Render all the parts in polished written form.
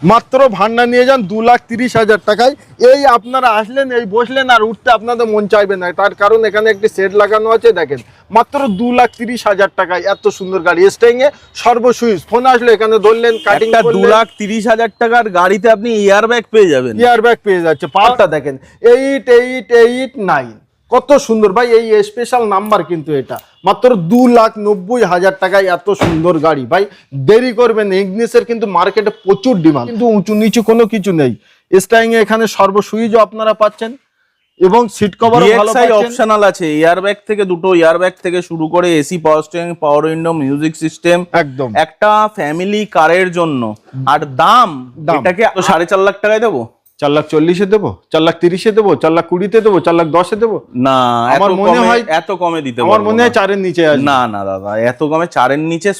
মাত্র ভান্ডার নিয়ে যান 2,30,000 টাকায়। এই আপনারা আসলেন, এই বসলেন, আর উঠতে আপনাদের মন চাইবে না। তার কারণ এখানে একটি সেট লাগানো আছে, দেখেন মাত্র 2,30,000 টাকায় এত সুন্দর গাড়ি। স্টেইং এ সর্বসুইচ, ফোন আসলে এখানে ধরলেন, কাটিং করলেন। 2,30,000 টাকার গাড়িতে আপনি এয়ার ব্যাগ পেয়ে যাবেন। এয়ার ব্যাগ পেয়ে যাচ্ছে। পাওয়ারটা দেখেন 8889, কত সুন্দর ভাই। এই স্পেশাল নাম্বার কিন্তু এটা মাত্র 2,90,000 টাকায় এত সুন্দর গাড়ি। ভাই দেরি করবেন, ইগনিসের কিন্তু মার্কেটে প্রচুর ডিমান্ড, কিন্তু উঁচু নিচু কোনো কিছু নেই। স্টাইং এ এখানে সর্বসুইচও আপনারা পাচ্ছেন এবং সিট কভারও ভালো পাচ্ছেন। অপশনাল আছে, এয়ার ব্যাগ থেকে দুটো এয়ার ব্যাগ থেকে শুরু করে এসি, পাওয়ার স্টিয়ারিং, পাওয়ার উইন্ডো, মিউজিক সিস্টেম, একদম একটা ফ্যামিলি কারের জন্য। আর দাম এটাকে 4.5 লাখ টাকায় দেবো? 4,40,000-এ দেবো, 4,30,000-এ দেবো, 4,20,000-তে দেবো, 4,10,000-এ দেবো? না, আমার মনে হয় এত কমে দিতে আমার মনে হয় 4-এর নিচে আসবে। না না দাদা, এত কমে 4-এর নিচে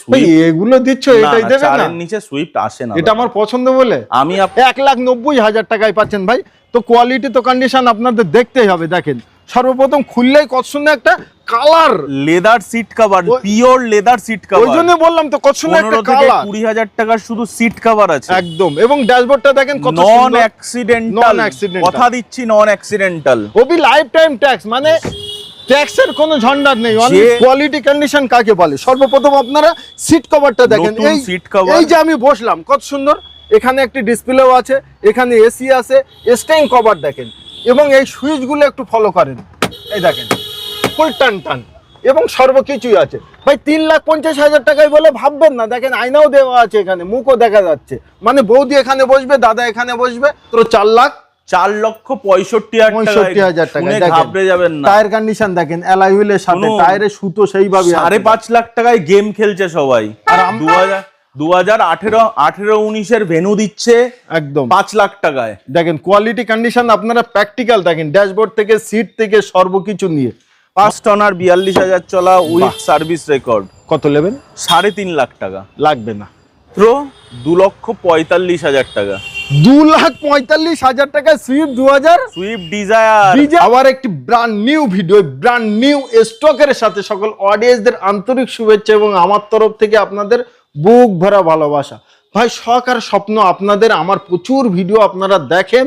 এগুলো দিচ্ছ, এটাই দেবে না? 4-এর নিচে সুইফট আসে না। এটা আমার পছন্দ বলে আমি 1,90,000 টাকায় পাচ্ছেন ভাই। তো কোয়ালিটি তো কন্ডিশন আপনাদের দেখতেই হবে। দেখেন সর্বপ্রথম খুললেই কত সুন্দর একটা colour, leather seat cover, pure leather seat cover. ওই জন্য বললাম তো কত সুন্দর একটা কালার। 20,000 টাকার শুধু সিট কভার আছে একদম। এবং ড্যাশবোর্ডটা দেখেন কত সুন্দর, নন অ্যাক্সিডেন্টাল। কথা দিচ্ছি নন অ্যাক্সিডেন্টাল। ওবি লাইফ টাইম ট্যাক্স, মানে ট্যাক্সের কোনো ঝঞ্ঝাট নেই। কোয়ালিটি কন্ডিশন কাকে বলে? সর্বপ্রথম আপনারা সিট কভারটা দেখেন। এই যে আমি বসলাম, কত সুন্দর। এখানে একটি ডিসপ্লেও আছে, এখানে এসি আছে, স্টেইং কভার দেখেন। এবং এই সুইচগুলো একটু ফলো করেন, এই দেখেন ফুল টান টান এবং সর্বকিছুই আছে। ভাই 3,50,000 টাকায় বলে ভাববেন না। দেখেন আয়নাও দেওয়া আছে, এখানে মুখও দেখা যাচ্ছে। মানে বৌদি এখানে বসবে, দাদা এখানে বসবে। তো 4,65,000 টাকা। ঘাবড়ে যাবেন না। টায়ার কন্ডিশন দেখেন, অ্যালয় হুইলের সাথে টায়ারের সুতো সেইভাবে। 5.5 লাখ টাকায় গেম খেলছে সবাই। আর 2018-19 ভেনু দিচ্ছে একদম 5 লাখ টাকায়। দেখেন কোয়ালিটি কন্ডিশন আপনারা প্র্যাকটিক্যাল দেখেন, ড্যাশবোর্ড থেকে সিট থেকে সর্বকিছু নিয়ে। ফার্স্ট অনার 42,000 চলা উইথ সার্ভিস রেকর্ড। কত নেবেন? 3.5 লাখ টাকা। লাগবে না। 2,45,000 টাকা। 2,45,000 টাকায় সুইফট 2000 সুইফট ডিজায়ার। আবার একটি brand new video, brand new স্টকের সাথে সকল অডিয়েন্সদের আন্তরিক শুভেচ্ছা এবং আমার তরফ থেকে আপনাদের বুক ভরা ভালোবাসা। ভাই শখ আর স্বপ্ন আপনাদের, আমার প্রচুর ভিডিও আপনারা দেখেন।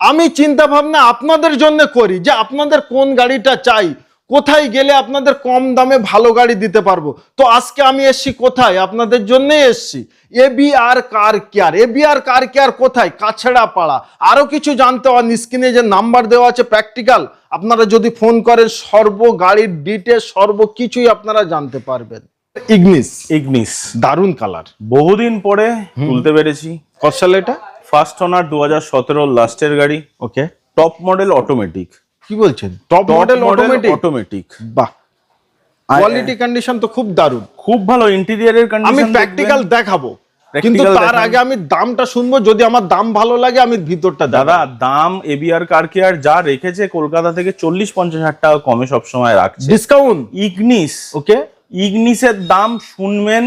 আমি চিন্তা ভাবনা আপনাদের জন্য করি যে আপনাদের কোন গাড়িটা চাই, কোথায় গেলে আপনাদের কম দামে ভালো গাড়ি দিতে পারবো। তো আজকে আমি এসছি কোথায়? আপনাদের জন্যই এসছি, এবিআর কার কেয়ার। এবিআর কার কেয়ার কোথায়? কাছড়া পাড়া। আরো কিছু জানতে হয়, স্ক্রিনে যে নাম্বার দেওয়া আছে প্র্যাকটিক্যাল, আপনারা যদি ফোন করেন সর্ব গাড়ির ডিটেলস সর্বকিছুই আপনারা জানতে পারবেন। ইগনিস দারুন কালার, বহুদিন পরে তুলতে পেরেছি। কত সালে এটা? ফার্স্ট ওনার 2017 লাস্টের গাড়ি। ওকে, টপ মডেল অটোমেটিক। কি বলছেন? Top model automatic? বাহ, কোয়ালিটি কন্ডিশন তো খুব দারুন, খুব ভালো। ইন্টেরিয়রের কন্ডিশন আমি প্র্যাকটিক্যাল দেখাবো, কিন্তু তার আগে আমি দামটা শুনবো। যদি আমার দাম ভালো লাগে আমি ভিতরটা। দাদা দাম এবিআর কার কেয়ার যা রেখেছে কলকাতা থেকে 40-50,000 টাকা কমে সবসময় রাখছে ডিসকাউন্ট। ইগনিস, ওকে, ইগনিসের দাম শুনবেন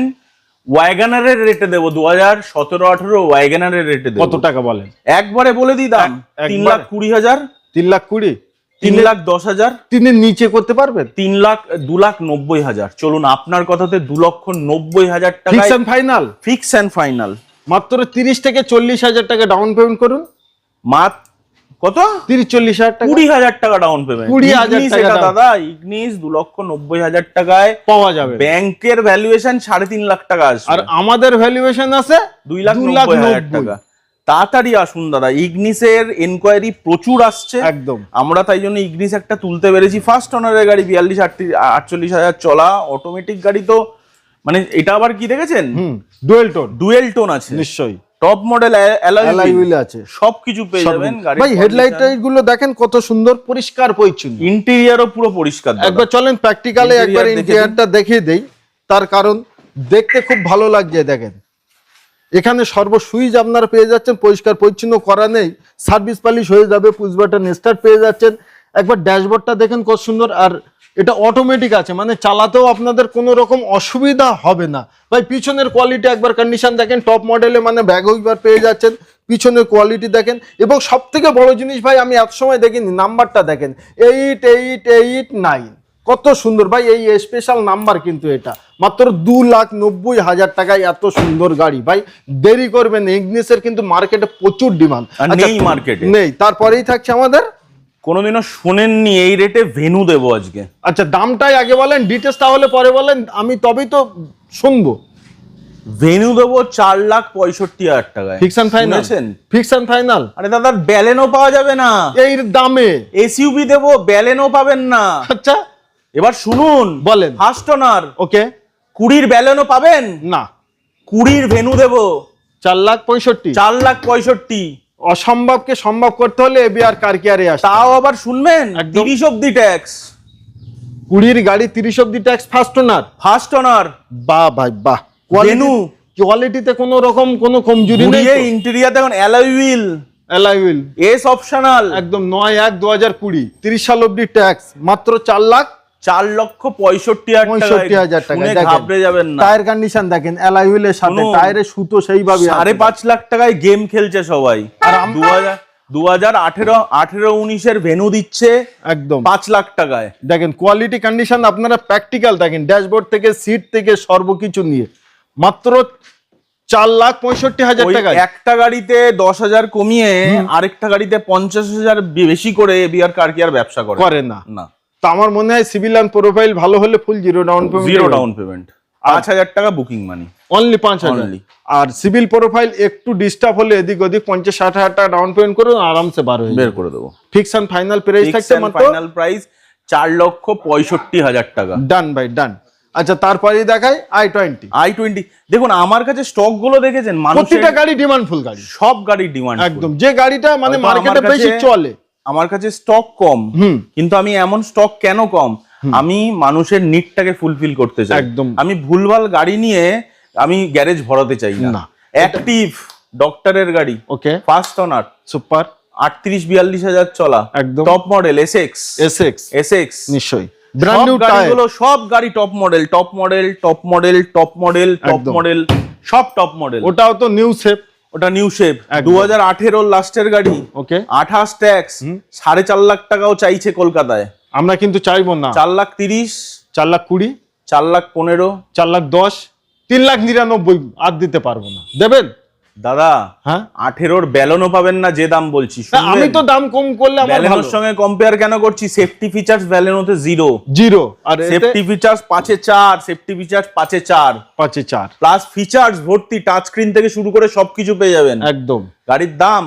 ওয়াগনারের রেটে দেবো। 2017-18 ওয়াগনারের রেটে দেবো। কত টাকা বলেন? একবারে বলে দিই দাম 3,20,000। 3,20,000? 3,10,000? তিনের নিচে করতে পারবেন? 2,90,000। চলুন আপনার কথাতে 2,90,000 টাকা fix and final. Fix and final. মাত্র 30 থেকে 40,000 টাকা ডাউন পেমেন্ট করুন। মাত্র কত? 30-40,000 টাকা। 20,000 টাকা ডাউন পেমেন্ট। 20,000 টাকা দাদা ইগনিস 2,90,000 টাকায় পাওয়া যাবে। ব্যাংকের ভ্যালুয়েশন 3.5 লাখ টাকা আসবে, আর আমাদের ভ্যালুয়েশন আছে 2,90,000 টাকা। তাড়াতাড়ি আসুন দাদা, ইগনিসের এনকোয়ারি প্রচুর আসছে একদম। আমরা তাই জন্য ইগনিস একটা তুলতে পেরেছি। ফার্স্ট অনারের গাড়ি 42-48,000 চলা অটোমেটিক গাড়ি। তো মানে এটা আবার কি দেখেছেন? ডুয়েল টোন আছে নিশ্চয়ই। টপ মডেল অ্যালয় হুইল আছে, সবকিছু পেয়ে যাবেন গাড়ি। ভাই হেডলাইট গুলো দেখেন কত সুন্দর পরিষ্কার পরিচ্ছন্ন, ইন্টেরিয়রও পুরো পরিষ্কার। একবার চলেন প্র্যাকটিক্যালে একবার ইন্টেরিয়রটা দেখিয়ে দেই, তার কারণ দেখতে খুব ভালো লাগছে। দেখেন এখানে সর্বসুইচ আপনারা পেয়ে যাচ্ছেন, পরিষ্কার পরিচ্ছন্ন করা নেই, সার্ভিস পালিশ হয়ে যাবে, পুশ বাটন স্টার্ট পেয়ে যাচ্ছেন। একবার ড্যাশবোর্ডটা দেখেন কত সুন্দর, আর এটা অটোমেটিক আছে, মানে চালাতেও আপনাদের কোনো রকম অসুবিধা হবে না। ভাই পিছনের কোয়ালিটি একবার কন্ডিশন দেখেন, টপ মডেলে মানে ব্যাগ হুইপার পেয়ে যাচ্ছেন। পিছনের কোয়ালিটি দেখেন, এবং সব থেকে বড় জিনিস ভাই আমি এত সময় দেখিনি, নাম্বারটা দেখেন 8889। কত সুন্দর ভাই, এই স্পেশাল নাম্বার কিন্তু এটা মাত্র 2,90,000 টাকায় এত সুন্দর গাড়ি। ভাই দেরি করবেন, ইগনিসের কিন্তু মার্কেটে প্রচুর ডিমান্ড নেই, মার্কেটে নেই। তারপরেই থাকছে আমাদের, কোনোদিনও শোনেননি এই রেটে ভেনু দেবো আজকে। আচ্ছা দামটাই আগে বলেন, ডিটেলস তাহলে পরে বলেন, আমি তবেই তো শুনবো। ভেনু দেবো 4,65,000 টাকায়। Fix and final, fix and final. আরে দাদা ব্যালেনো পাওয়া যাবে না এই দামে, এসইউভি দেবো, ব্যালেনো পাবেন না। আচ্ছা এবার শুনুন, বলেন। ফার্স্ট ওনার, ওকে, 20 ব্যালেনো পাবেন না, 20 ভেনু দেবো 4,65,000। 4,65,000। অসম্ভবকে সম্ভব করতে হলে এবিআর কার কেয়ারে আসে। তাও আবার শুনবেন, একদম। 30 অব্দি ট্যাক্স। 20 গাড়ি 30 অব্দি ট্যাক্স, ফার্স্ট ওনার। বাহ ভাই বাহ, ভেনু কোয়ালিটিতে কোনো রকম কোনো কমজোরি নেই। ইন্টেরিয়র দেখুন, alloy wheel, alloy wheel, S optional. একদম 9/1/2020, 30 সাল অব্দি ট্যাক্স, মাত্র 4,65,000 টাকা। শুনে ঘাবড়ে যাবেন না। টায়ার কন্ডিশন দেখেন, অ্যালয় হুইলের সাথে টায়ারের সুতো সেইভাবে 5.5 লাখ টাকায় গেম খেলছে সবাই। 2018-19 ভেনু দিচ্ছে একদম 5 লাখ টাকায়। দেখেন কোয়ালিটি কন্ডিশন, আপনারা প্র্যাকটিক্যাল দেখেন, ড্যাশবোর্ড থেকে সিট থেকে সর্বকিছু নিয়ে মাত্র 4,65,000 টাকা। একটা গাড়িতে 10,000 কমিয়ে আরেকটা গাড়িতে 50,000 বেশি করে এবিআর কার কেয়ার ব্যবসা করে না। না, তো আমার মনে হয় সিভিল অ্যান্ড প্রোফাইল ভালো হলে ফুল জিরো ডাউন পেমেন্ট, 5,000 টাকা বুকিং মানি, অনলি 5,000। আর সিভিল প্রোফাইল একটু ডিস্টার্ব হলে এদিক ওদিক 50-60,000 টাকা ডাউন পেমেন্ট করুন, আরামসে বের করে দেবো। ফিক্স এন্ড ফাইনাল প্রাইস থাকছে মাত্র, ফাইনাল প্রাইস 4,65,000 টাকা। ডান ভাই ডান। আচ্ছা তারপরেই দেখাই i20। দেখুন আমার কাছে স্টক গুলো দেখেছেন, প্রতিটা গাড়ি ডিমান্ডফুল গাড়ি, সব গাড়ি ডিমান্ড, একদম যে গাড়িটা মানে মার্কেটে বেশি চলে। আমার কাছে স্টক কম, কিন্তু আমি এমন স্টক কেন কম, আমি মানুষের নিডটাকে ফুলফিল করতে চাই। একদম, আমি ভুলভাল গাড়ি নিয়ে আমি গ্যারেজ ভরাতে চাই না। অ্যাক্টিভ ডক্টরের গাড়ি, ওকে, ফার্স্ট ওনার, সুপার, 38-42 হাজার চলা, একদম টপ মডেল, এসএক্স নিশ্চয়ই ব্র্যান্ড নিউ টায়ার, সব গাড়ি টপ মডেল, সব টপ মডেল। ওটাও তো নিউ শেপ, ওটা নিউ শেপ, 2018 লাস্টের গাড়ি, ওকে, 28 ট্যাক্স, 4.5 লাখ টাকাও চাইছে কলকাতায়। আমরা কিন্তু চাইবো না। 4,30,000, 4,20,000, 4,15,000, 4,10,000, 3,99,000 আর দিতে পারবো না। দেবেন দাদা? হ্যাঁ, 18 ব্যালেনো পাবেন না যে দাম বলছি। আমি তো দাম কম করলে আমার ভালো। ব্যালেনোর সঙ্গে কম্পেয়ার কেন করছি? সেফটি ফিচার্স ব্যালেনোতে 0, আর safety features 5/4, safety features 5/4 plus features ভর্তি, টাচ স্ক্রিন থেকে শুরু করে সবকিছু পেয়ে যাবেন একদম। গাড়ির দাম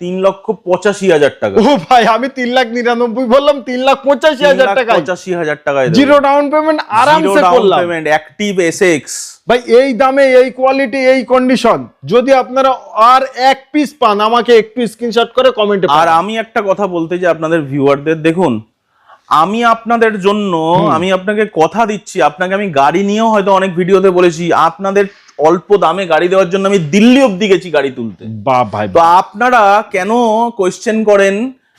3,85,000 টাকা। ও ভাই, আমি 3,99,000 বললাম, 3,85,000 টাকা, 85,000 টাকায় জিরো ডাউন পেমেন্ট আরামসে করলাম। অ্যাক্টিভ এসএক্স ভাই এই দামে, এই কোয়ালিটি, এই কন্ডিশন, যদি আপনারা আর এক পিস পান আমাকে একটু স্ক্রিনশট করে কমেন্টে। আর আমি একটা কথা বলতে চাই আপনাদের ভিউয়ারদের, দেখুন আমি আপনাদের জন্য, আমি আপনাকে কথা দিচ্ছি, আপনাকে আমি গাড়ি নিয়েও হয়তো অনেক ভিডিওতে বলেছি, আপনাদের অল্প দামে গাড়ি দেওয়ার জন্য আমি দিল্লি অব্দি গেছি গাড়ি তুলতে। বাহ ভাই, তো আপনারা কেন কোয়েশ্চেন করেন?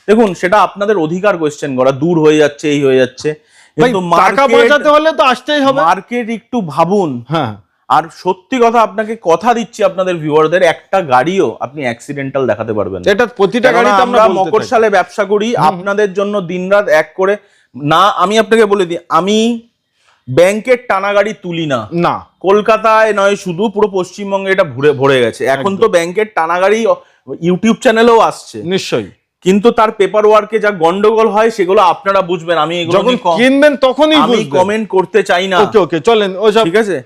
দেখুন সেটা আপনাদের অধিকার কোয়েশ্চেন করা, দূর হয়ে যাচ্ছে, এই হয়ে যাচ্ছে, কিন্তু টাকা বাঁচাতে হলে তো আসতেই হবে। মার্কেট একটু ভাবুন। হ্যাঁ, আর সত্যি কথা আপনাকে কথা দিচ্ছি, আপনাদের ভিউয়ারদের একটা গাড়িও আপনি অ্যাক্সিডেন্টাল দেখাতে পারবেন না। এটা প্রতিটা গাড়িতে আমরা মকরশালে ব্যবসা করি, আপনাদের জন্য দিনরাত এক করে। না, আমি আপনাকে বলে দিই, আমি ব্যাংকের টানা গাড়ি তুলি না। কলকাতায় নয়, শুধু পুরো পশ্চিমবঙ্গে এটা ভরে গেছে। এখন তো ব্যাংকের টানা গাড়ি ইউটিউব চ্যানেলেও আসছে নিশ্চয়ই, কিন্তু তার পেপার ওয়ার্কে যা গন্ডগোল হয় সেগুলো আপনারা বুঝবেন। আমি যখন কিনবেন তখনই আমি কমেন্ট করতে চাই না। ওকে চলেন, ওসব ঠিক আছে,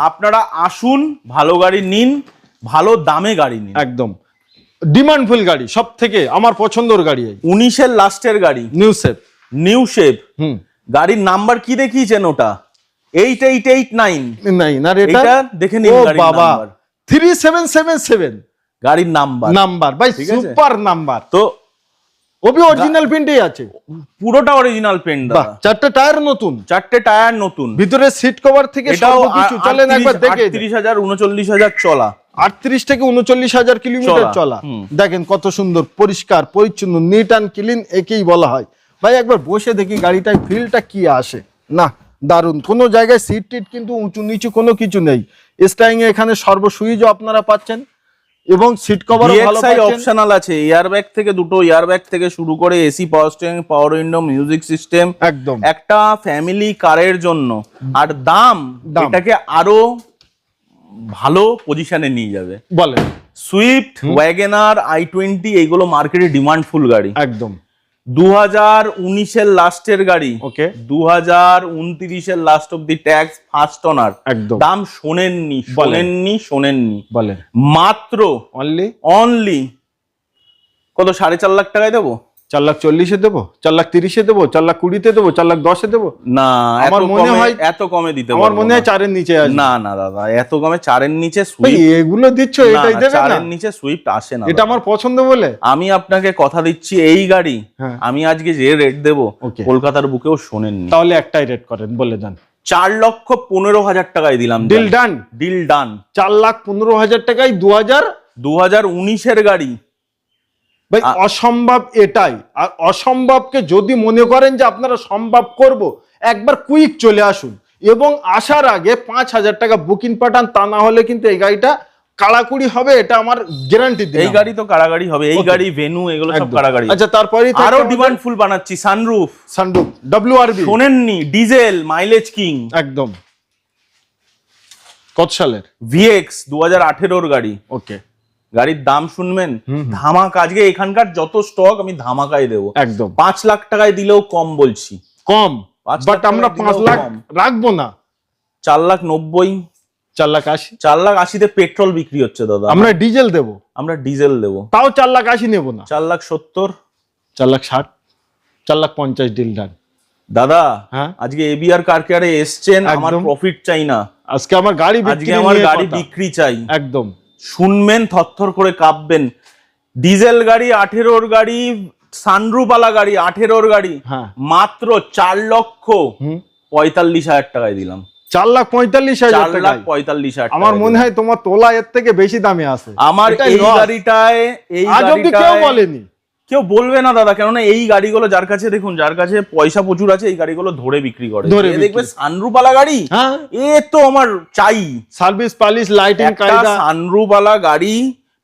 আপনারা আসুন, ভালো গাড়ি নিন, ভালো দামে গাড়ি নিন, একদম ডিমান্ডফুল গাড়ি, সব থেকে আমার পছন্দের গাড়ি 19-এর লাস্টের গাড়ি, নিউ শেপ। গাড়ির নাম্বার কি দেখিয়েছেন? ওটা 8889 আর এটা দেখে নিন গাড়ির নাম্বার 3777 গাড়ির নাম্বার ভাই, সুপার নাম্বার। তো ওবি অরিজিনাল প্রিন্টই আছে, পুরোটা অরিজিনাল প্রিন্ট দাদা। 4টে টায়ার নতুন, 4টে টায়ার নতুন, ভিতরে সিট কভার থেকে সব কিছু। চলেন একবার দেখে। 38,000 39,000 চলা, 38 থেকে 39,000 কিলোমিটার চলা। দেখেন কত সুন্দর, পরিষ্কার পরিচ্ছন্ন, নিট অ্যান্ড ক্লিন, একেই বলা হয়। ভাই একবার বসে দেখি গাড়িটায় ফিলটা কি আসে না, দারুণ। কোনো জায়গায় সিট টিট কিন্তু উঁচু নিচু কোনো কিছু নেই। স্টাইং এ এখানে সর্বসুইজও আপনারা পাচ্ছেন, এবং সিট কভার ভালো DXi পাচ্ছেন। অপশনাল আছে, এয়ারব্যাগ থেকে দুটো এয়ারব্যাগ থেকে শুরু করে এসি, পাওয়ার স্টিয়ারিং, পাওয়ার উইন্ডো, মিউজিক সিস্টেম, একদম একটা ফ্যামিলি কারের জন্য। আর দাম দাম। এটাকে আরো ভালো পজিশনে নিয়ে যাবে। বলেন সুইফট, ওয়াগনার, i20 এইগুলো মার্কেটে ডিমান্ডফুল গাড়ি। একদম 2019-এর লাস্টের গাড়ি, ওকে 2029-এর লাস্ট অব্দি ট্যাক্স, ফার্স্ট ওনার। একদম দাম শোনেননি, বলেন মাত্র অনলি অনলি কত, 4.5 লাখ টাকায় দেবো? 4,40,000 দেবো, 4,30,000 দেবো, 4,20,000 দেবো, 4,10,000 দেবো? না, আমার মনে হয় এত কমে দিতে আমার পারবো মনে না। হয় 4-এর নিচে আসবে। না না দাদা, এত কমে 4-এর নিচে ভাই, সুইফট, এগুলো দিচ্ছ এটাই দেবে না? 4-এর নিচে সুইফট আসে না। এটা আমার পছন্দ বলে আমি আপনাকে কথা দিচ্ছি, এই গাড়ি হ্যাঁ। আমি আজকে যে রেট দেবো Okay. কলকাতার বুকেও শোনেননি। তাহলে একটাই রেট করেন, বলে দেন। 4,15,000 টাকায় দিলাম। Deal done. Deal done. 4,15,000 টাকায় 2019-এর গাড়ি। ভাই অসম্ভব এটাই। আর অসম্ভবকে যদি মনে করেন যে আপনারা সম্ভব করব, একবার কুইক চলে আসুন এবং আসার আগে 5,000 টাকা বুকিং পাঠান, তা না হলে কিন্তু এই গাড়িটা কাড়াকুড়ি হবে, এটা আমার গ্যারান্টি দিই। এই গাড়ি তো কারাগাড়ি হবে, এই গাড়ি ভেনু এগুলো সব কারাগাড়ি। আচ্ছা, তারপরে আরো ডিমান্ডফুল বানাচ্ছি, সানরুফ, সানরুফ, WRV, শোনেননি, ডিজেল, মাইলেজ কিং, একদম। কত সালের? VX 2018-এর গাড়ি। ওকে, গাড়ির দাম শুনবেন, ধামাকা। আজকে এখানকার যত স্টক আমি ধামাকায় দেবো। একদম 5 লাখ টাকায় দিলেও কম বলছি, কম। 5 লাখ বাট আমরা টাকায় 5 দিলেও লাখ কম। রাখবো না। 4,90,000, 4,80,000। 4,80,000-তে পেট্রোল বিক্রি হচ্ছে দাদা। আমরা ডিজেল দেবো, আমরা ডিজেল দেবো, তাও 4,80,000 নেব না। 4,70,000। 4,60,000, 4,50,000 ডিল ডান। দাদা হ্যাঁ, আজকে এবিআর কার কেয়ারে এসছেন, আমার একদম। প্রফিট চাই না, আজকে আমার গাড়ি আজকে বিক্রি আমার নিয়ে গাড়ি কথা। বিক্রি চাই। একদম শুনবেন, থরথর করে কাঁপবেন। ডিজেল গাড়ি 18-এর গাড়ি, সানরুফওয়ালা গাড়ি 18-এর গাড়ি, হ্যাঁ। মাত্র 4,45,000 টাকায় দিলাম। 4,45,000 টাকা। 4,45,000 আমার মনে হয় তোমার তোলা এর থেকে বেশি দামে আছে। আমার এটাই এই loss। গাড়িটায়, এই আজ অব্দি কেউ গাড়িটায় বলেনি। কেউ বলবে না দাদা, কেননা এই গাড়িগুলো যার কাছে, দেখুন যার কাছে পয়সা প্রচুর আছে, এই গাড়িগুলো ধরে বিক্রি করে। ধরে এ বিক্রি। দেখবে সানরুফওয়ালা গাড়ি, হ্যাঁ, এ তো আমার চাই। সার্ভিস পালিশ লাইটিং একটা কায়দা। সানরুফওয়ালা গাড়ি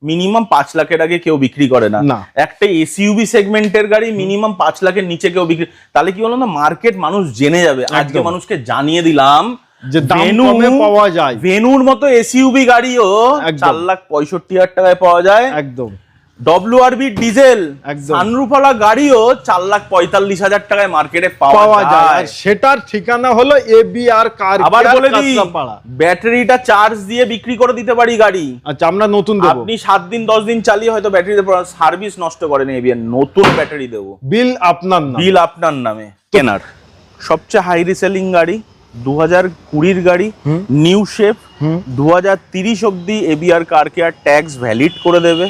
মিনিমাম 5 লাখের আগে কেউ বিক্রি করে না। না। একটা এসইউভি সেগমেন্টের গাড়ি মিনিমাম 5 লাখের নিচে কেউ বিক্রি। তাহলে কি হলো না, মার্কেট মানুষ জেনে যাবে। আজকে একদম। মানুষকে জানিয়ে দিলাম যে দাম কমে পাওয়া যায়। ভেনুর মতো এসইউভি গাড়িও একদম। 4,65,000 টাকায় পাওয়া যায়। একদম WRV ডিজেল একদম। সানরুফওয়ালা গাড়িও 4,45,000 টাকায় মার্কেটে পাওয়া যায়। আর সেটার ঠিকানা হলো এবিআর কার আবার কেয়ার, বলে দিই, কাঁচরাপাড়া। ব্যাটারিটা চার্জ দিয়ে বিক্রি করে দিতে পারি গাড়ি। আচ্ছা, আমরা নতুন দেবো। আপনি 7 দিন 10 দিন চালিয়ে হয়তো ব্যাটারি সার্ভিস নষ্ট করেন, এবিআর নতুন ব্যাটারি দেবো, বিল আপনার না। বিল আপনার নামে। কেনার সবচেয়ে হাই রিসেলিং গাড়ি 2020-এর গাড়ি, নিউ শেপ, 2030 অব্দি এবিআর কার কেয়ার ট্যাক্স ভ্যালিড করে দেবে।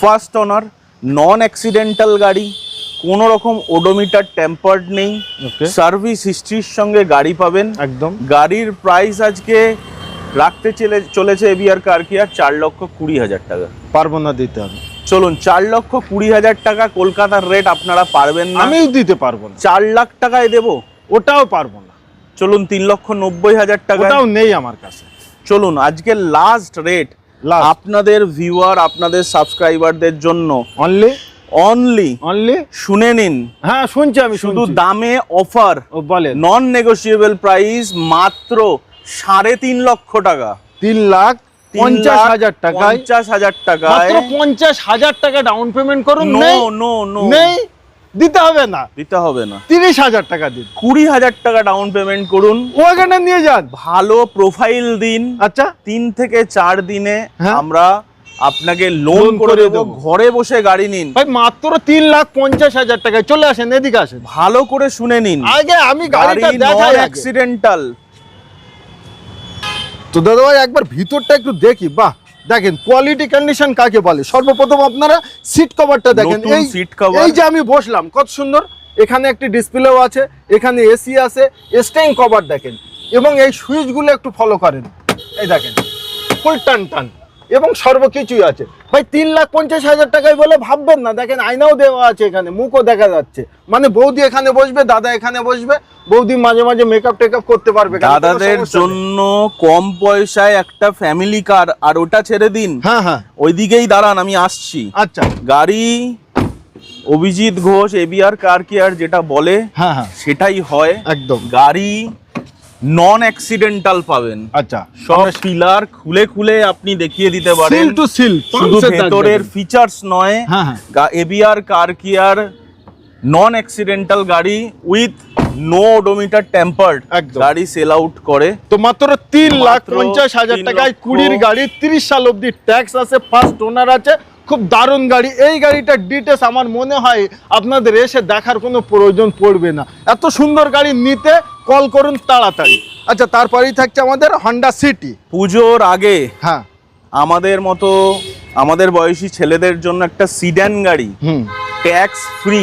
ফার্স্ট ওনার, নন অ্যাক্সিডেন্টাল গাড়ি, কোনো রকম ওডোমিটার টেম্পার্ড নেই, Okay. সার্ভিস হিস্ট্রির সঙ্গে গাড়ি পাবেন। একদম গাড়ির প্রাইস আজকে রাখতে চলেছে এবিআর কার কেয়ার 4,20,000 টাকা। পারবো না দিতে হবে। চলুন, 4,20,000 টাকা কলকাতার রেট, আপনারা পারবেন না, আমিও দিতে পারবো না। 4 লাখ টাকায় দেবো। ওটাও পারবো না। চলুন 3,90,000 টাকা। ওটাও নেই আমার কাছে। চলুন আজকে লাস্ট রেট আপনাদের ভিউয়ার, আপনাদের সাবস্ক্রাইবারদের জন্য অনলি শুনে নিন। হ্যাঁ, শুনছি আমি, শুধু শুধু দামে অফার, বলেন। নন নেগোশিয়েবল প্রাইস, মাত্র 3.5 লক্ষ টাকা। 3,50,000 টাকায়, 50,000 টাকায়, মাত্র 50,000 টাকা ডাউন পেমেন্ট করুন। নো নেই, নো নো, নেই, দিতে হবে না, দিতে হবে না। 30,000 টাকা দিন, 20,000 টাকা ডাউন পেমেন্ট করুন, ওখানে নিয়ে যান। ভালো প্রোফাইল দিন। আচ্ছা, 3 থেকে 4 দিনে হ্যাঁ। আমরা আপনাকে লোন করে দেবো, ঘরে বসে গাড়ি নিন। ভাই মাত্র 3,50,000 টাকায় চলে আসেন, এদিকে আসেন। ভালো করে শুনে নিন, আগে আমি গাড়িটা দেখাই আগে। অ্যাক্সিডেন্টাল। তো দাদা ভাই একবার ভিতরটা একটু দেখি। বাহ, দেখেন কোয়ালিটি কন্ডিশন কাকে বলে। সর্বপ্রথম আপনারা সিট কভারটা দেখেন। নতুন সিট কভার। এই যে আমি বসলাম, কত সুন্দর। এখানে একটি ডিসপ্লেও আছে, এখানে এসি আছে, স্টেইন কভার দেখেন। এবং এই সুইচগুলো একটু ফলো করেন, এই দেখেন ফুল টান টান। এবং সর্বকিছুই আছে ভাই। 3,50,000 টাকায় বলে ভাববেন না, দেখেন আয়নাও দেওয়া আছে, এখানে মুখও দেখা যাচ্ছে। মানে বৌদি এখানে বসবে, দাদা এখানে বসবে, বৌদি মাঝে মাঝে মেকআপ টেকআপ করতে পারবে। দাদাদের জন্য কম পয়সায় একটা ফ্যামিলি কার, আর ওটা ছেড়ে দিন, হ্যাঁ হ্যাঁ ওইদিকেই দাঁড়ান, আমি আসছি। আচ্ছা, গাড়ি অভিজিৎ ঘোষ এবিআর কার কেয়ার যেটা বলে, হ্যাঁ হ্যাঁ সেটাই হয় একদম। গাড়ি নন অ্যাক্সিডেন্টাল পাবেন। আচ্ছা, সব পিলার খুলে খুলে আপনি দেখিয়ে দিতে পারেন, সিল টু সিল, শুধু ভেতরের ফিচার্স নয়। হ্যাঁ হ্যাঁ এবিআর কার কেয়ার নন অ্যাক্সিডেন্টাল গাড়ি উইথ নো ওডোমিটার টেম্পার্ড একদম। গাড়ি সেল আউট করে। তো মাত্র 3,50,000 3 টাকায় লক্ষ। 20 গাড়ি, 30 সাল অব্দি ট্যাক্স আছে, ফার্স্ট ওনার আছে, খুব দারুণ গাড়ি। এই গাড়িটার ডিটেলস আমার মনে হয় আপনাদের এসে দেখার কোনো প্রয়োজন পড়বে না, এত সুন্দর গাড়ি নিতে কল করুন তাড়াতাড়ি। আচ্ছা, তারপরেই থাকছে আমাদের হন্ডা সিটি। পুজোর আগে হ্যাঁ, আমাদের মতো আমাদের বয়সী ছেলেদের জন্য একটা সিডান গাড়ি, ট্যাক্স ফ্রি।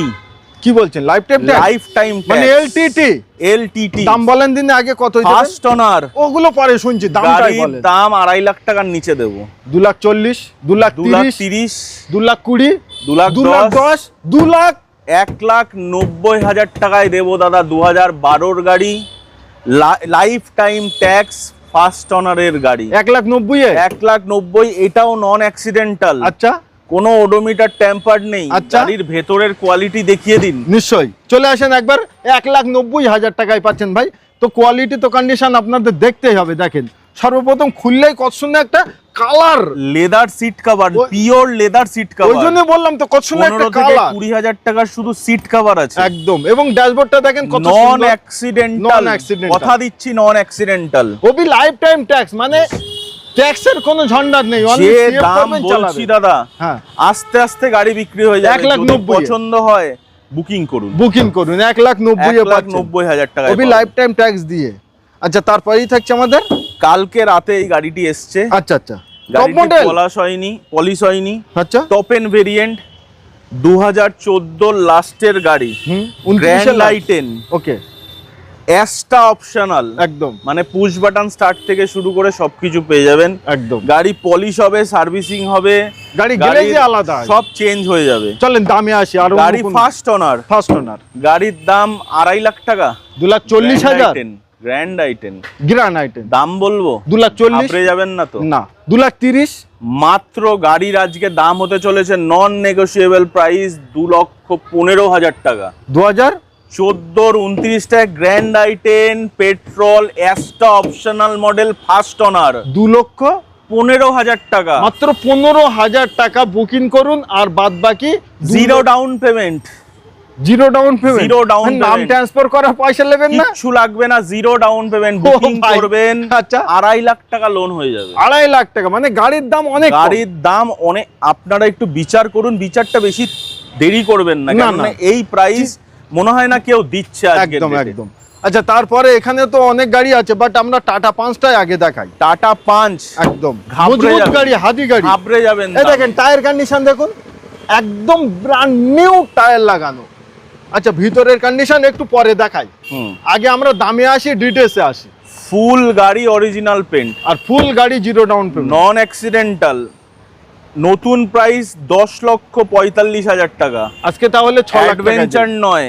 কি বলছেন, লাইফ টাইম লাইফ টাইম মানে এলটিটি? এলটিটি দাম বলেন দিন আগে কত হয়েছে? ফার্স্ট ওনার, ওগুলো পরে শুনছি, দামটাই গাড়ির বলেন। দাম 2.5 লাখ টাকার নিচে দেবো। 2,40,000, 2,30,000, 2,30,000, 2,10,000, 2,00,000। 1,90,000 টাকায় দেবো দাদা। 2012 গাড়ি, লাইফ টাইম ট্যাক্স, ফার্স্ট অনারের গাড়ি। 1,90,000? 1,90,000, এটাও নন অ্যাক্সিডেন্টাল, আচ্ছা, কোনো ওডোমিটার টেম্পার্ড নেই। আচ্ছা। গাড়ির ভেতরের কোয়ালিটি দেখিয়ে দিন। নিশ্চয়ই চলে আসেন একবার, 1,90,000 টাকায় পাচ্ছেন ভাই। তো কোয়ালিটি তো কন্ডিশন আপনাদের দেখতেই হবে। দেখেন সর্বপ্রথম খুললেই কত সুন্দর একটা কালার, লেদার সিট কভার, ওই- পিওর লেদার সিট ওই কভার। জন্য বললাম তো কত সুন্দর একটা 15 থেকে কালার 20,000 টাকার শুধু সিট কভার আছে, একদম। এবং ড্যাশবোর্ডটা দেখেন কত নন সুন্দর, অ্যাক্সিডেন্টাল। Non-accidental। কথা দিচ্ছি নন অ্যাক্সিডেন্টাল। ওবি লাইফ টাইম ট্যাক্স, মানে ট্যাক্সের কোনো ঝঞ্ঝাট নেই। only যে CF দাম করবেন, বলছি চালাবেন। দাদা, হ্যাঁ, আস্তে আস্তে গাড়ি বিক্রি হয়ে যাবে। 1,90,000 যদি পছন্দ হয় বুকিং করুন, বুকিং করুন, 1,90,000 পাচ্ছেন 1,90,000 টাকা। ওবি লাইফ টাইম ট্যাক্স দিয়ে। আচ্ছা, তারপরেই থাকছে আমাদের, কালকে রাতে এই গাড়িটি এসছে। আচ্ছা আচ্ছা, টপ গাড়িটি মডেল, পলিশ হয়নি। আচ্ছা, টপ এন্ড ভেরিয়েন্ট, 2014 লাস্টের গাড়ি, গ্র্যান্ড আইটেন, ওকে, এক্সট্রা অপশনাল একদম মানে পুশ বাটন স্টার্ট থেকে শুরু করে সবকিছু পেয়ে যাবেন। একদম। গাড়ি পলিশ হবে, সার্ভিসিং হবে, গাড়ি গাড়ির গ্লেজে আলাদা, সব চেঞ্জ হয়ে যাবে। চলেন দামে আসি। আর গাড়ি ফার্স্ট ওনার, গাড়ির দাম 2.5 লাখ টাকা। 2,40,000 গ্র্যান্ড আইটেন, গ্র্যান্ড আইটেন। দাম বলবো 2,40,000 আপনি যাবেন না তো? না, 2,30,000 মাত্র। গাড়ির আজকে দাম হতে চলেছে নন নেগোশিয়েবল প্রাইস 2,15,000 টাকা। 2014 29 grand আইটেন petrol extra optional model first owner, 2,15,000 টাকা। মাত্র 15,000 টাকা বুকিং করুন, আর বাদ বাকি zero down payment. Zero down payment, Zero down নাম payment। ট্রান্সফার করার পয়সা নেবেন না, কিচ্ছু লাগবে না, জিরো ডাউন পেমেন্ট। ও বুকিং ভাই, করবেন, আচ্ছা। 2.5 লাখ টাকা লোন হয়ে যাবে। 2.5 লাখ টাকা, মানে গাড়ির দাম অনেক কম। গাড়ির দাম অনেক। আপনারা একটু বিচার করুন, বিচারটা বেশি দেরি করবেন না, না, কারণ না। এই প্রাইস মনে হয় না কেউ দিচ্ছে আজকে। একদম একদম। আচ্ছা, তারপরে এখানে তো অনেক গাড়ি আছে, বাট আমরা টাটা পাঁচটাই আগে দেখাই। টাটা পাঞ্চ একদম ঘাবড়ে মজবুত যাবেন। গাড়ি, হাতি গাড়ি, ঘাবড়ে যাবেন। এই দেখেন টায়ার কন্ডিশন দেখুন, একদম ব্র্যান্ড নিউ টায়ার লাগানো। আচ্ছা, ভিতরের কন্ডিশন একটু পরে দেখাই, আগে আমরা দামে আসি, ডিটেলসে আসি। ফুল গাড়ি অরিজিনাল পেন্ট, আর ফুল গাড়ি জিরো ডাউন পেমেন্ট, নন অ্যাক্সিডেন্টাল। নতুন প্রাইস 10,45,000 টাকা। আজকে তাহলে 6 লাখ টাকা অ্যাডভেঞ্চার নয়,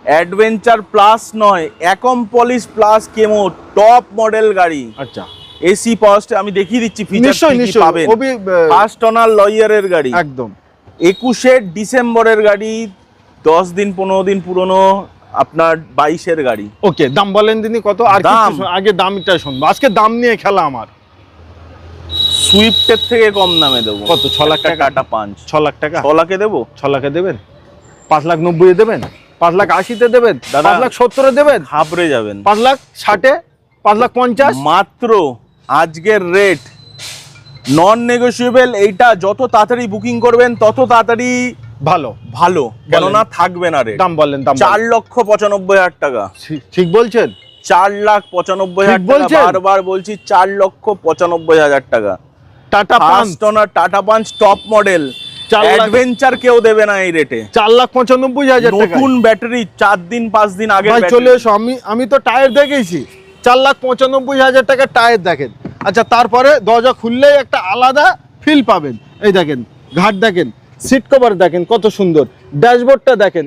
অ্যাডভেঞ্চার প্লাস নয়, একম polish plus chemo, top model গাড়ি। আচ্ছা, এসি পাওয়ার, আমি দেখিয়ে দিচ্ছি ফিচার নিশ্চয়ই কি নিশ্চয়ই পাবেন। ওবি, ফার্স্ট ওনার লয়ারের গাড়ি, একদম 21 ডিসেম্বরের গাড়ি, 10 দিন 15 দিন পুরনো, আপনার 22-এর গাড়ি। ওকে, দাম বলেন দিনই কত? আর দাম? আগে দামটা শুনবো, আজকে দাম নিয়ে খেলা আমার। সুইফটের থেকে কম দামে দেবো। কত? 6 লাখ টাকা? টাটা পাঞ্চ 6 লাখ টাকা? 6 লাখে দেবো। 6 লাখে দেবেন? 5,90,000 দেবেন? 5,80,000 দেবেন? দাদা, 5,70,000 দেবেন? ঘাবড়ে যাবেন। 5,60,000? 5,50,000? মাত্র আজকের রেট, নন নেগোশিয়েবল। এইটা যত তাড়াতাড়ি বুকিং করবেন তত তাড়াতাড়ি ভালো ভালো, কেননা থাকবে না রেট। দাম বলেন, দাম 4,95,000 টাকা। ঠিক বলছেন? 4,95,000 ঠিক টাকা। বলছেন? বারবার বলছি, 4,95,000 টাকা। টাটা পাঁচ, first owner tata punch top model, 4 lakh, adventure কেউ দেবে না এই রেটে। 4,95,000 টাকা। নতুন ব্যাটারি, 4 দিন 5 দিন আগে ভাই চলে এসো, আমি তো টায়ার দেখেছি। 4,95,000 টাকা টায়ার দেখেন। আচ্ছা, তারপরে দরজা খুললেই একটা আলাদা ফিল পাবেন। এই দেখেন ঘাট দেখেন, সিট কভার দেখেন কত সুন্দর, ড্যাশবোর্ডটা দেখেন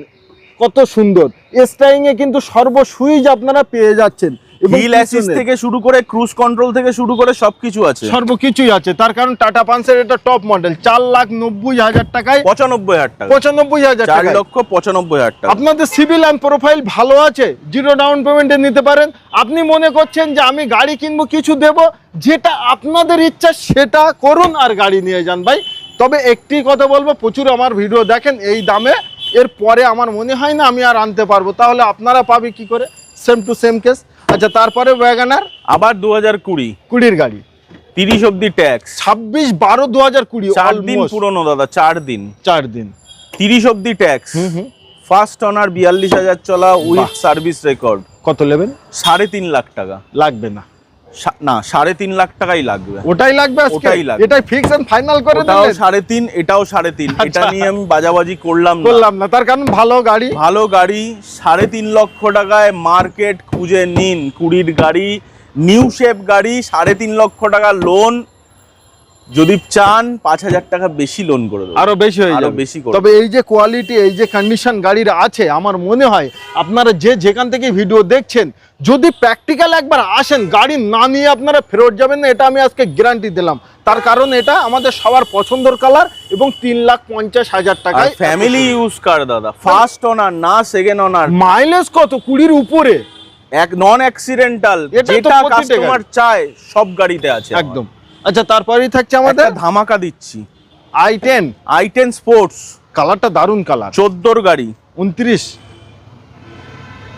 কত সুন্দর, স্টারিং এ কিন্তু সর্ব সুইচ আপনারা পেয়ে যাচ্ছেন এবং হিল অ্যাসিস্ট থেকে শুরু করে ক্রুজ কন্ট্রোল থেকে শুরু করে সবকিছু আছে, সর্বকিছুই আছে। তার কারণ টাটা পাঞ্চের এটা টপ মডেল, 4,90,000 টাকায়, 95,000 টাকা, 95,000 টাকা, 4,95,000 টাকা। আপনাদের সিভিল অ্যান্ড প্রোফাইল ভালো আছে, জিরো ডাউন পেমেন্টে নিতে পারেন। আপনি মনে করছেন যে আমি গাড়ি কিনবো, কিছু দেব, যেটা আপনাদের ইচ্ছা সেটা করুন আর গাড়ি নিয়ে যান ভাই। তবে একটি কথা বলবো, প্রচুর আমার ভিডিও দেখেন এই দামে, এর পরে আমার মনে হয় না আমি আর আনতে পারবো, তাহলে আপনারা পাবে কি করে? Same to same case. আচ্ছা, তারপরে ওয়াগনার আবার 2020 20 গাড়ি, 30 অবধি ট্যাক্স, 26/12/2020, 4 দিন পুরনো দাদা, 4 দিন, 4 দিন, 30 অবধি ট্যাক্স, ফার্স্ট অনার, 42,000 চলা উইথ সার্ভিস রেকর্ড। কত নেবেন? 3.5 লাখ টাকা। লাগবে না, না 3.5 লাখ টাকাই লাগবে। ওটাই লাগবে আজকে, ওটাই লাগবে। এটাই ফিক্স এন্ড ফাইনাল করে ওটাও দিলেন। 3.5, এটাও 3.5, এটা আচ্ছা। নিয়ে আমি বাজাবাজি করলাম না, তার কারণ ভালো গাড়ি, ভালো গাড়ি 3.5 লক্ষ টাকায় মার্কেট খুঁজে নিন। 20 গাড়ি, নিউ শেপ গাড়ি, 3.5 লক্ষ টাকা লোন, যদি চান 5,000 টাকা বেশি লোন করে দেবো, আরো বেশি হয়ে আরো যাবে। বেশি করে তবে এই যে কোয়ালিটি, এই যে কন্ডিশন গাড়ির আছে, আমার মনে হয় আপনারা যেখান থেকে ভিডিও দেখছেন, যদি প্র্যাকটিক্যাল একবার আসেন, গাড়ি না নিয়ে আপনারা ফেরত যাবেন না, এটা আমি আজকে গ্যারান্টি দিলাম। তার কারণ এটা আমাদের সবার পছন্দের কালার এবং 3,50,000 টাকায় ফ্যামিলি ইউজ কার দাদা, ফার্স্ট ওনার না সেকেন্ড ওনার, মাইলেজ কত? 20-র উপরে, এক নন অ্যাক্সিডেন্টাল, এটা তো যেটা প্রতিটা কাস্টমার চায় সব গাড়িতে আছে একদম। আচ্ছা, তারপরেই থাকছে আমাদের আমাদের ধামাকা দিচ্ছি, i10, i10 স্পোর্টস, কালারটা দারুণ কালার, 14 গাড়ি, 29,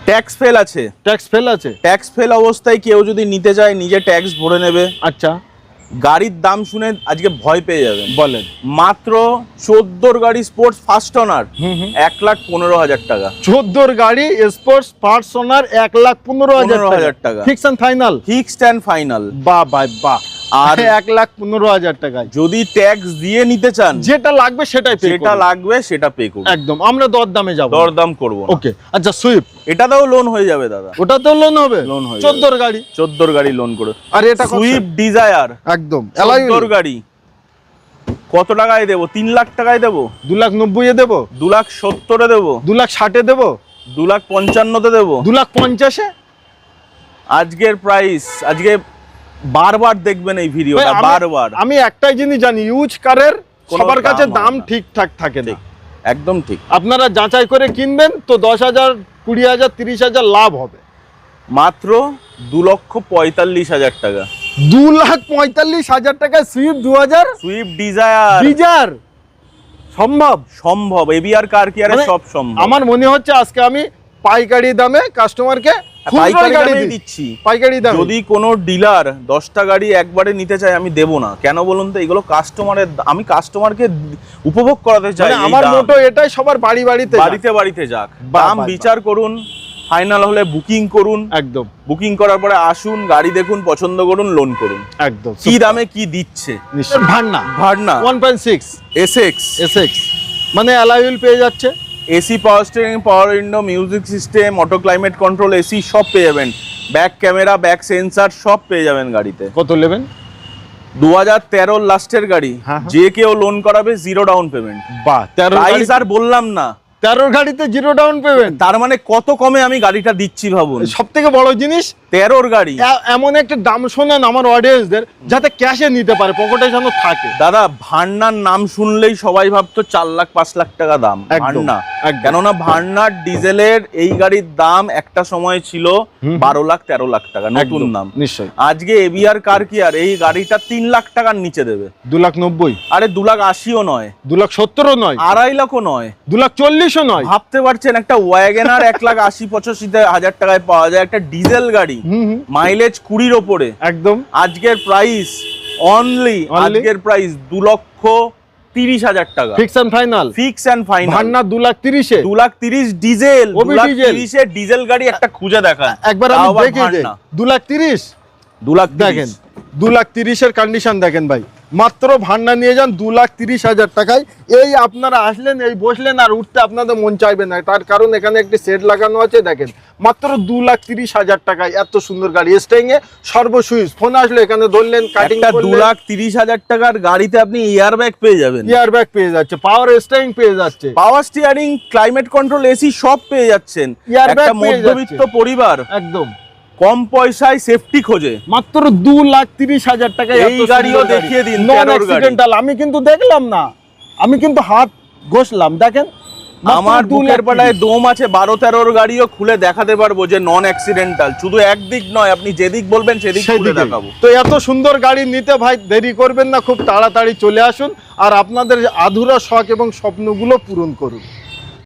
ট্যাক্স ফেল আছে, ট্যাক্স ফেল আছে। ট্যাক্স ফেল অবস্থায় কেউ যদি নিতে চায় নিজে ট্যাক্স ভরে নেবে। আচ্ছা, গাড়ির দাম শুনে আজকে ভয় পেয়ে যাবেন, বলেন। মাত্র 14 গাড়ি স্পোর্টস ফার্স্ট ওনার, 1,15,000 টাকা, 14 গাড়ি স্পোর্টস ফার্স্ট ওনার, 1,15,000 টাকা, fix and final, fixed and final. বাহ ভাই বাহ। আর 1,15,000 টাকায় যদি ট্যাক্স দিয়ে নিতে চান, যেটা লাগবে সেটাই পে যেটা লাগবে সেটা পে করুন, একদম। আমরা দরদামে যাব, দরদাম করব না। ওকে। আচ্ছা, সুইফট, এটাতেও লোন হয়ে যাবে দাদা, ওটাতেও লোন হবে, লোন হয়ে 14 গাড়ি, 14 গাড়ি লোন করে। আর এটা সুইফট ডিজায়ার একদম 14 গাড়ি, কত টাকায় দেবো? 3 লাখ টাকায় দেবো, 2,90,000 এ দেবো, 2,70,000 দেবো, 2,60,000 এ দেবো, 2,55,000 দেবো, 2,50,000 এ। আজকের প্রাইস। আজকে বারবার দেখবেন এই ভিডিওটা, বারবার। আমি একটাই জিনিস জানি, ইউজ কারের কোনো সবার কাছে দাম দাম হয় না। ঠিকঠাক থাকে না, একদম ঠিক। আপনারা যাচাই করে কিনবেন তো 10,000, 20,000, 30,000 লাভ হবে। মাত্র 2,45,000 টাকা, 2,45,000 টাকায় সুইফট 2000 সুইফট ডিজায়ার, ডিজার সম্ভব? সম্ভব। এবিআর কার কেয়ারে মানে সব সম্ভব। আমার মনে হচ্ছে আজকে আমি পাইকারি দামে কাস্টমারকে পাইকারি দামে দিচ্ছি। পাইকারি দামে। যদি কোনো ডিলার 10টা গাড়ি একবারে নিতে চায়, আমি দেবো না। কেন বলুন তো? এগুলো কাস্টমারের, আমি কাস্টমারকে উপভোগ করাতে চাই। মানে আমার মোটো এটাই, সবার বাড়িতে বাড়িতে যাক, দাম বিচার করুন, ফাইনাল হলে বুকিং করুন, একদম। বুকিং করার পরে আসুন, গাড়ি দেখুন, পছন্দ করুন, লোন করুন। একদম। কি দামে কি দিচ্ছে ভার্না, ভার্না 1.6 SX, মানে অ্যালয় হুইল পেয়ে যাচ্ছে, এসি, পাওয়ার স্টিয়ারিং, পাওয়ার window, music system, auto climate control, AC সব পেয়ে যাবেন, ব্যাক ক্যামেরা, ব্যাক সেন্সার সব পেয়ে যাবেন গাড়িতে। কত নেবেন? 2013 লাস্টের গাড়ি, যে কেউ লোন করাবে 0 ডাউন পেমেন্ট। বাহ, 13 প্রাইস আর বললাম না, 13 গাড়িতে 0 ডাউন পেমেন্ট। তার মানে কত কমে আমি গাড়িটা দিচ্ছি ভাবুন। সব থেকে বড় জিনিস, 13 গাড়ি, এমন একটা দাম শোনান আমার অডিয়েন্সদের, যাতে ক্যাশে নিতে পারে, পকেটে যেন থাকে। দাদা ভার্নার নাম শুনলেই সবাই ভাবতো 4 লাখ 5 লাখ টাকা দাম ভার্না। কেননা ভার্নার ডিজেলের এই গাড়ির দাম একটা সময় ছিল 12 লাখ 13 লাখ টাকা, নতুন দাম নিশ্চয়ই। আজকে এবিআর কার কেয়ার এই গাড়িটা 3 লাখ টাকার নিচে দেবে। 2,90,000, আরে 2,80,000 নয়, 2,70,000 নয়, 2.5 লাখ নয়, 2,40,000 নয়। ভাবতে পারছেন একটা ওয়াগনার 1,80,85,000 টাকায় পাওয়া যায়, একটা ডিজেল গাড়ি, মাইলেজ 20-র ওপরে। একদম। আজকের প্রাইস অনলি, আজকের প্রাইস 2,30,000 টাকা, fix and final, fix and final. Verna 2,30,000 এ, 2,30,000 ডিজেল, ওবি ডিজেল। 2,30,000 ডিজেল গাড়ি একটা খুঁজে দেখান একবার আমি দেখে দেই। 2,30,000, 2,30,000 দেখেন 2,30,000 কন্ডিশন দেখেন ভাই, মাত্র ভান্ডা নিয়ে যান 2,30,000 টাকায়। এই আপনারা আসলেন, এই বসলেন আর উঠতে আপনাদের মন চাইবে না, তার কারণ এখানে একটি সেট লাগানো আছে। দেখেন মাত্র 2,30,000 টাকায় এত সুন্দর গাড়ি। স্টেইং এ সর্বসুইচ, ফোন আসলে এখানে ধরলেন, কাটিং একটা করলেন। 2,30,000 টাকার গাড়িতে আপনি এয়ার ব্যাগ পেয়ে যাবেন, এয়ার ব্যাগ পেয়ে যাচ্ছে, পাওয়ার স্টেইং পেয়ে যাচ্ছে, power steering, climate control, AC সব পেয়ে যাচ্ছেন। Airbag একটা পেয়ে মধ্যবিত্ত যাচ্ছে। পরিবার একদম কম পয়সায় সেফটি খোঁজে, মাত্র 2,30,000 টাকায় এই গাড়িও দেখিয়ে দিন, নন 13 গাড়ি। অ্যাক্সিডেন্টাল। আমি কিন্তু দেখলাম না, আমি কিন্তু হাত ঘষলাম, দেখেন মাত্র আমার বুকের 2,30,000 পাটায় দম আছে, 12-13 গাড়িও খুলে দেখাতে পারবো যে নন অ্যাক্সিডেন্টাল। শুধু একদিক নয়, আপনি যেদিক বলবেন সেদিক খুলে সেদিকে। দেখাবো। তো এত সুন্দর গাড়ি নিতে ভাই দেরি করবেন না, খুব তাড়াতাড়ি চলে আসুন আর আপনাদের আধুরা শখ এবং স্বপ্নগুলো পূরণ করুন।